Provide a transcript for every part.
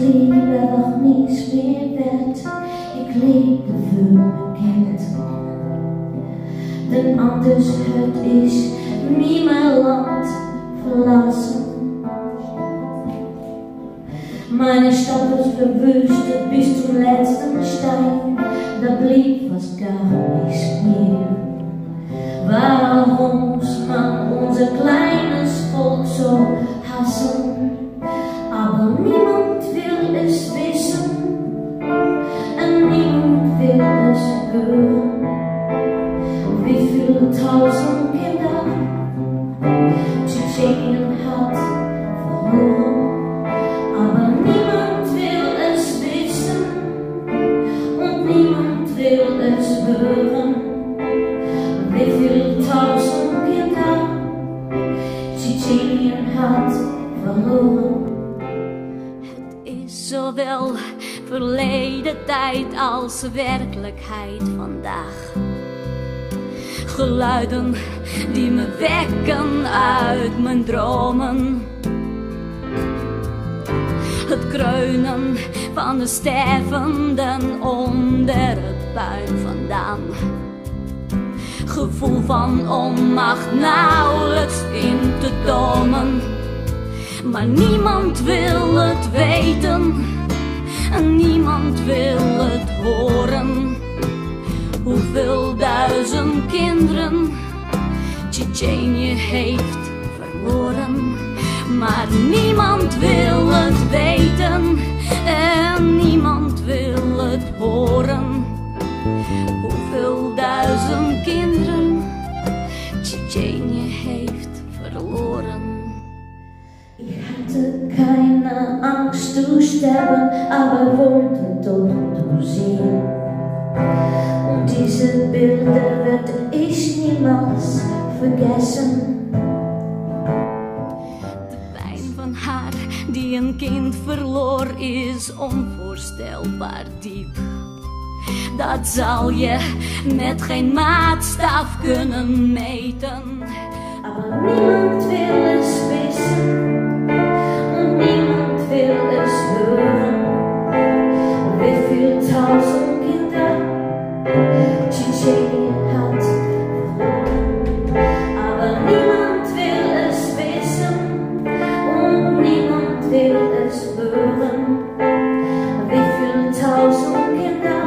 lieber doch niets meer werd. Ik leefde veel bekend. Den anders het is nie mijn land verlassen. Meine Stadt ist verwüstet bis zum letzten Stein. Da blieb fast gar nichts mehr. Warum muss man unser kleines Volk so hassen? Aber niemand will es wissen und niemand will es hören. Wie viele tausend Kinder Tschetschenien hat verloren. Aber niemand will es wissen und niemand will es hören. Wie viele tausend Kinder Tschetschenien hat verloren. Het is zowel verleden tijd als werkelijkheid vandaag. Geluiden die me wekken uit mijn dromen. Het kreunen van de stervenden onder het puin vandaan. Gevoel van onmacht nauwelijks in te tomen. Maar niemand wil het weten en niemand wil het horen. Hoeveel duizend kinderen Tsjetsjenië heeft verloren. Maar niemand wil het weten en niemand wil het horen. Hoeveel duizend kinderen Tsjetsjenië heeft verloren. Ich hatte keine Angst zu sterben, aber wollte doch sehen. Und diese Bilder werde ich niemals vergessen. De pijn van haar die een kind verloor is onvoorstelbaar diep. Dat zal je met geen maatstaf kunnen meten. Aber niemand will es wissen und niemand will es hören. Wie viel tausend Kinder Tschetschenien hat verloren. Aber niemand will es wissen und niemand will es hören. Wie viel tausend Kinder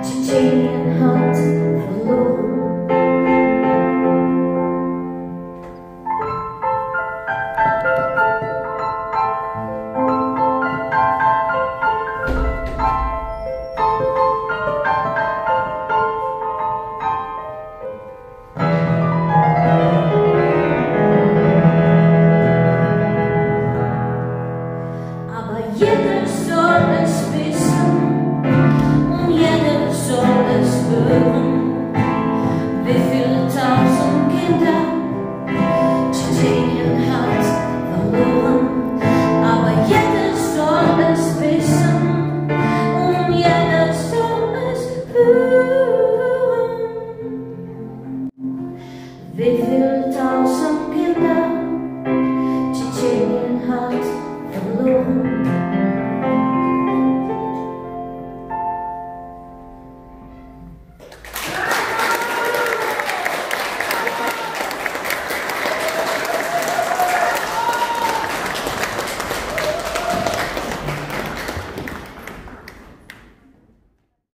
Tschetschenien hat verloren. Jeder soll es wissen und jeder soll es hören. Wie viel